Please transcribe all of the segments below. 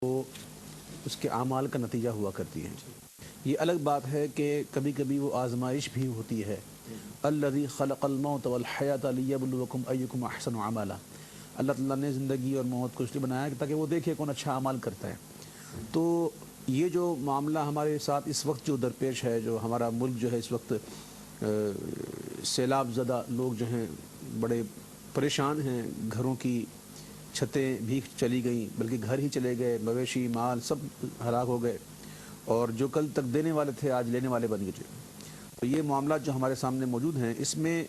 وہ اس کے اعمال کا نتیجہ ہوا کرتی ہیں۔ یہ الگ بات ہے کہ کبھی کبھی وہ آزمائش بھی ہوتی ہے۔ الذی خلق الموت والحیات لیبلوکم ایکم احسن عملا، اللہ تعالیٰ نے زندگی اور موت کو اس لیے بنایا تاکہ وہ دیکھے کون اچھا اعمال کرتا ہے۔ تو یہ جو معاملہ ہمارے ساتھ اس وقت جو درپیش ہے، جو ہمارا ملک جو ہے اس وقت سیلاب زدہ لوگ جو ہیں بڑے پریشان ہیں، گھروں کی چھتیں بھی چلی گئیں، بلکہ گھر ہی چلے گئے، مویشی مال سب ہلاک ہو گئے، اور جو کل تک دینے والے تھے آج لینے والے بن گئے۔ تو یہ معاملات جو ہمارے سامنے موجود ہیں، اس میں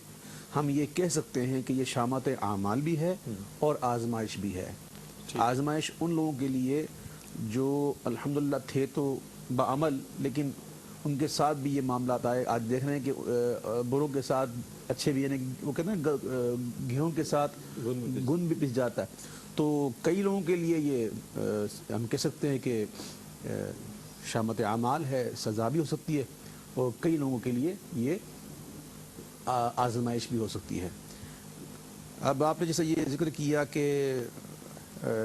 ہم یہ کہہ سکتے ہیں کہ یہ شامت اعمال بھی ہے اور آزمائش بھی ہے۔ آزمائش ان لوگوں کے لیے جو الحمدللہ تھے تو بعمل، لیکن ان کے ساتھ بھی یہ معاملات آئے۔ آج دیکھ رہے ہیں کہ بروں کے ساتھ اچھے بھی، یعنی وہ کہتے ہیں گیہوں کے ساتھ گن بھی پس جاتا ہے۔ تو کئی لوگوں کے لیے یہ ہم کہہ سکتے ہیں کہ شامت اعمال ہے، سزا بھی ہو سکتی ہے، اور کئی لوگوں کے لیے یہ آزمائش بھی ہو سکتی ہے۔ اب آپ نے جیسے یہ ذکر کیا کہ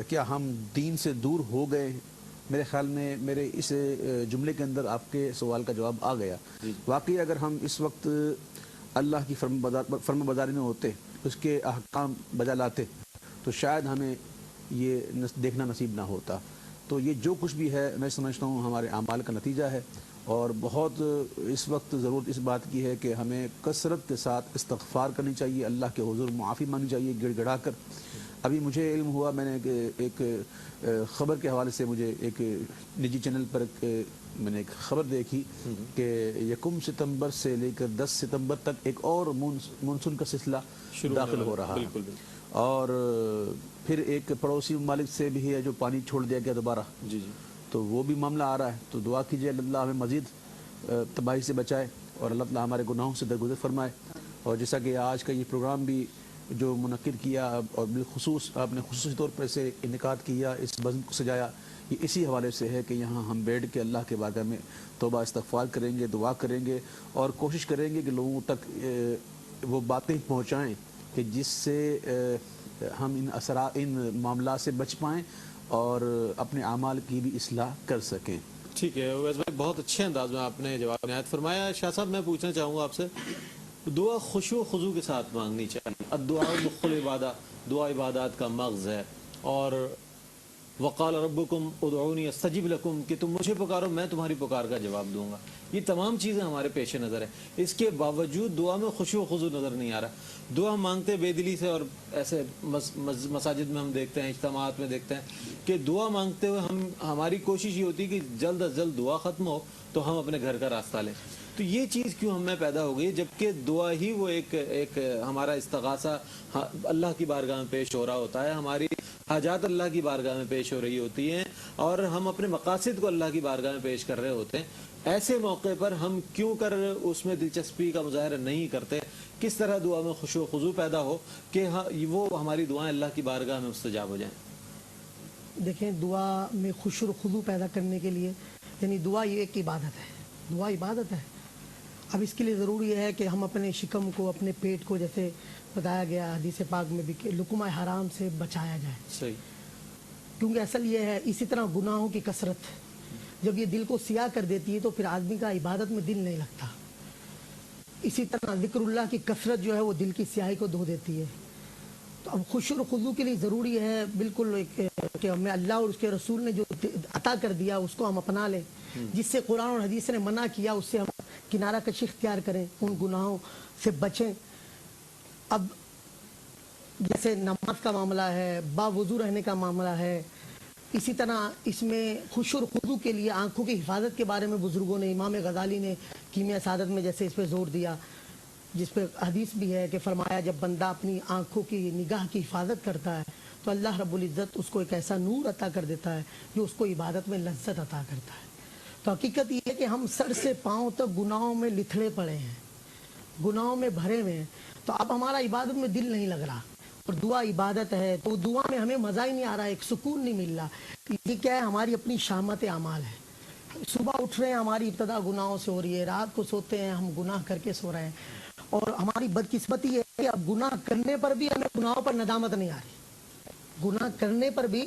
کیا ہم دین سے دور ہو گئے، میرے خیال میں میرے اس جملے کے اندر آپ کے سوال کا جواب آ گیا۔ واقعی اگر ہم اس وقت اللہ کی فرما برداری میں ہوتے، اس کے احکام بجا لاتے، تو شاید ہمیں یہ دیکھنا نصیب نہ ہوتا۔ تو یہ جو کچھ بھی ہے میں سمجھتا ہوں ہمارے اعمال کا نتیجہ ہے، اور بہت اس وقت ضرورت اس بات کی ہے کہ ہمیں کثرت کے ساتھ استغفار کرنی چاہیے، اللہ کے حضور معافی مانگنی چاہیے گڑ گڑا کر۔ ابھی مجھے علم ہوا، میں نے ایک خبر کے حوالے سے مجھے ایک نجی چینل پر میں نے ایک خبر دیکھی کہ 1 ستمبر سے لے کر 10 ستمبر تک ایک اور مونسون کا سلسلہ داخل ہو رہا ہے، اور پھر ایک پڑوسی ممالک سے بھی ہے جو پانی چھوڑ دیا گیا دوبارہ، تو وہ بھی معاملہ آ رہا ہے۔ تو دعا کیجیے اللہ ہمیں مزید تباہی سے بچائے، اور اللہ تعالیٰ ہمارے گناہوں سے درگزر فرمائے۔ اور جیسا کہ آج کا یہ پروگرام بھی جو منعقد کیا، اور بالخصوص آپ نے خصوصی طور پر اسے انعقاد کیا، اس بزم کو سجایا، یہ اسی حوالے سے ہے کہ یہاں ہم بیٹھ کے اللہ کے بارگاہ میں توبہ استغفار کریں گے، دعا کریں گے، اور کوشش کریں گے کہ لوگوں تک وہ باتیں پہنچائیں کہ جس سے ہم ان معاملات سے بچ پائیں اور اپنے اعمال کی بھی اصلاح کر سکیں۔ ٹھیک ہے اویس بھائی، بہت اچھے انداز میں آپ نے جواب نہایت فرمایا۔ شاہ صاحب میں پوچھنا چاہوں گا آپ سے، دعا خشوع و خضوع کے ساتھ مانگنی چاہیے۔ الدعاء مخ العبادہ، دعا عبادات کا مغز ہے، اور وقال ربکم ادعونی استجب لکم، کہ تم مجھے پکارو میں تمہاری پکار کا جواب دوں گا۔ یہ تمام چیزیں ہمارے پیش نظر ہیں، اس کے باوجود دعا میں خشوع و خضوع نظر نہیں آ رہا۔ دعا مانگتے بے دلی سے، اور ایسے مساجد میں ہم دیکھتے ہیں، اجتماعات میں دیکھتے ہیں کہ دعا مانگتے ہوئے ہماری کوشش یہ ہوتی ہے کہ جلد از جلد دعا ختم ہو تو ہم اپنے گھر کا راستہ لیں۔ تو یہ چیز کیوں ہم میں پیدا ہو گئی، جبکہ دعا ہی وہ ایک ہمارا استغاثہ اللہ کی بارگاہ میں پیش ہو رہا ہوتا ہے، ہماری حاجات اللہ کی بارگاہ میں پیش ہو رہی ہوتی ہیں، اور ہم اپنے مقاصد کو اللہ کی بارگاہ میں پیش کر رہے ہوتے ہیں۔ ایسے موقع پر ہم کیوں کر اس میں دلچسپی کا مظاہرہ نہیں کرتے؟ کس طرح دعا میں خشوع و خضوع پیدا ہو کہ وہ ہماری دعائیں اللہ کی بارگاہ میں مستجاب ہو جائیں؟ دیکھیں، دعا میں خشوع و خضوع پیدا کرنے کے لیے، یعنی دعا یہ ایک عبادت ہے، دعا عبادت ہے۔ اب اس کے لیے ضروری ہے کہ ہم اپنے شکم کو، اپنے پیٹ کو، جیسے بتایا گیا حدیث پاک میں بھی، کہ لقمہ حرام سے بچایا جائے۔ صحیح۔ کیونکہ اصل یہ ہے، اسی طرح گناہوں کی کثرت جب یہ دل کو سیاہ کر دیتی ہے تو پھر آدمی کا عبادت میں دل نہیں لگتا۔ اسی طرح ذکر اللہ کی کثرت جو ہے وہ دل کی سیاہی کو دھو دیتی ہے۔ تو اب خشوع و خضوع کے لیے ضروری ہے بالکل کہ ہمیں اللہ اور اس کے رسول نے جو عطا کر دیا اس کو ہم اپنا لیں، جس سے قرآن اور حدیث نے منع کیا اس سے ہم کنارہ کشی اختیار کریں، ان گناہوں سے بچیں۔ اب جیسے نماز کا معاملہ ہے، باوضو رہنے کا معاملہ ہے، اسی طرح اس میں خشوع و خضوع کے لیے آنکھوں کی حفاظت کے بارے میں بزرگوں نے، امام غزالی نے کیمیا سعادت میں جیسے اس پہ زور دیا، جس پہ حدیث بھی ہے کہ فرمایا جب بندہ اپنی آنکھوں کی نگاہ کی حفاظت کرتا ہے تو اللہ رب العزت اس کو ایک ایسا نور عطا کر دیتا ہے جو اس کو عبادت میں لذت عطا کرتا ہے۔ تو حقیقت یہ ہے کہ ہم سر سے پاؤں تک گناہوں میں لتھڑے پڑے ہیں، گناہوں میں بھرے ہوئے ہیں، تو اب ہمارا عبادت میں دل نہیں لگ رہا، اور دعا عبادت ہے تو دعا میں ہمیں مزہ ہی نہیں آ رہا، ایک سکون نہیں مل رہا۔ یہ کیا ہے؟ ہماری اپنی شامت اعمال ہے۔ صبح اٹھ رہے ہیں، ہماری ابتدا گناہوں سے ہو رہی ہے، رات کو سوتے ہیں ہم گناہ کر کے سو رہے ہیں، اور ہماری بدقسمتی یہ ہے کہ اب گناہ کرنے پر بھی ہمیں گناہوں پر ندامت نہیں آ رہی، گناہ کرنے پر بھی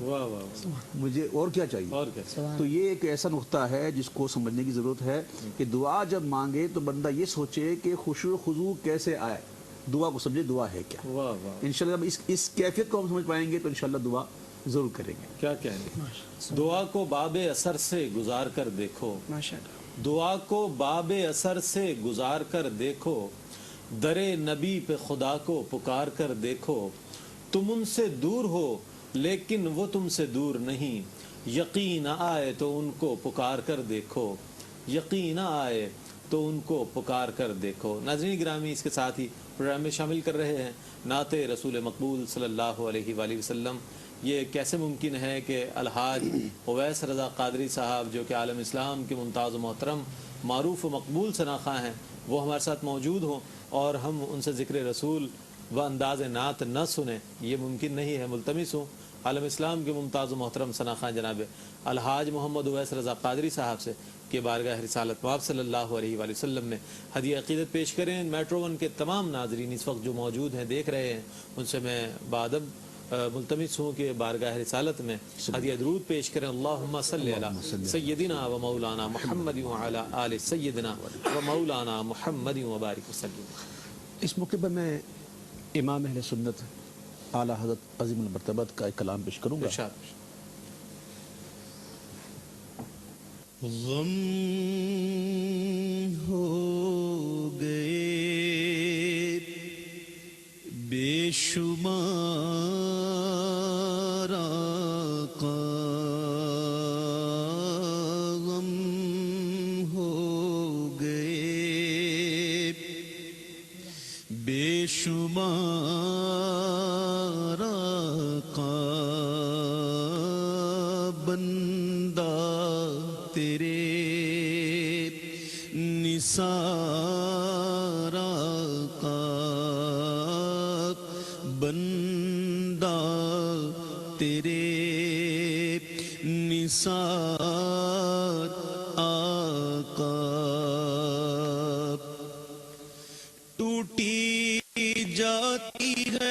واہ واہ واہ، مجھے اور کیا چاہیے؟ اور کیا؟ تو یہ ایک ایسا نقطہ ہے جس کو سمجھنے کی ضرورت ہے کہ دعا جب مانگے تو بندہ یہ سوچے کہ خشوع و خضوع کیسے آئے، دعا کو سمجھے دعا ہے کیا۔ واہ واہ، انشاءاللہ جب اس کیفیت کو ہم سمجھ پائیں گے تو انشاءاللہ دعا ضرور کریں گے۔ کیا کہیں گے؟ دعا کو باب اثر سے گزار کر دیکھو، دعا کو باب اثر سے گزار کر دیکھو، در نبی پہ خدا کو پکار کر دیکھو، تم ان سے دور ہو لیکن وہ تم سے دور نہیں، یقین آئے تو ان کو پکار کر دیکھو، یقین آئے تو ان کو پکار کر دیکھو۔ ناظرین گرامی، اس کے ساتھ ہی پروگرام میں شامل کر رہے ہیں نعت رسول مقبول صلی اللہ علیہ وآلہ وسلم۔ یہ کیسے ممکن ہے کہ الحاج اویس رضا قادری صاحب جو کہ عالم اسلام کے ممتاز و محترم معروف و مقبول ثناءخواں ہیں، وہ ہمارے ساتھ موجود ہوں اور ہم ان سے ذکر رسول و انداز نعت نہ سنیں، یہ ممکن نہیں ہے۔ ملتمس ہوں عالم اسلام کے ممتاز و محترم ثناءخواں جناب الحاج محمد اویس رضا قادری صاحب سے کہ بارگاہ رسالت مآب صلی اللہ علیہ وآلہ وسلم میں ہدیہ عقیدت پیش کریں۔ میٹرو ون کے تمام ناظرین اس وقت جو موجود ہیں، دیکھ رہے ہیں، ان سے میں بادب ملتمس ہوں کہ بارگاہ رسالت میں ہدیہ درود پیش کریں۔ اللہم صلی علی سیدنا و مولانا محمد وعلی آل سیدنا و مولانا محمد وبارک وسلم۔ اس موقع پر میں امام اہل سنت اعلیٰ حضرت عظیم المرتبت کا ایک کلام پیش کروں گا۔ ارشاد۔ غم ہو گئے بے شمار آقا، غم ہو گئے بے شمار آقا، بندہ تیرے نثار آقا، بندہ تیرے نثار آقا، ٹوٹی جاتی ہے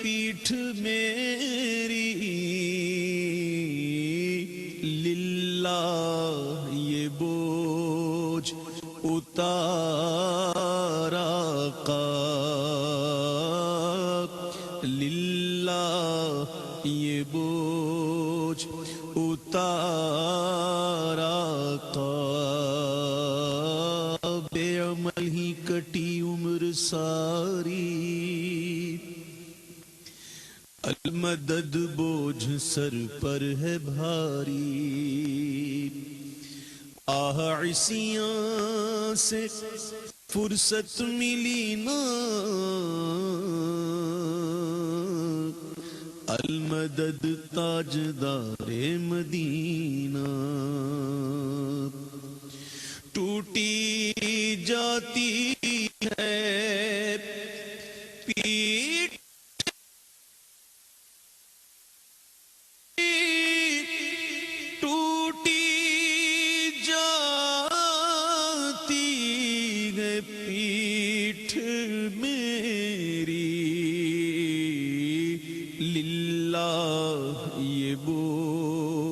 پیٹھ میری، للہ یہ بوجھ اتار آقا، للہ یہ بوجھ اتار آقا، بے عمل ہی کٹی عمر ساری، المدد بوجھ سر پر ہے بھاری، آہ عصیاں سے فرصت ملی نا، المدد تاجدار مدینہ، ٹوٹی جاتی ہے پیٹھ، ٹوٹی جاتی ہے پیٹھ میری، للہ یہ بو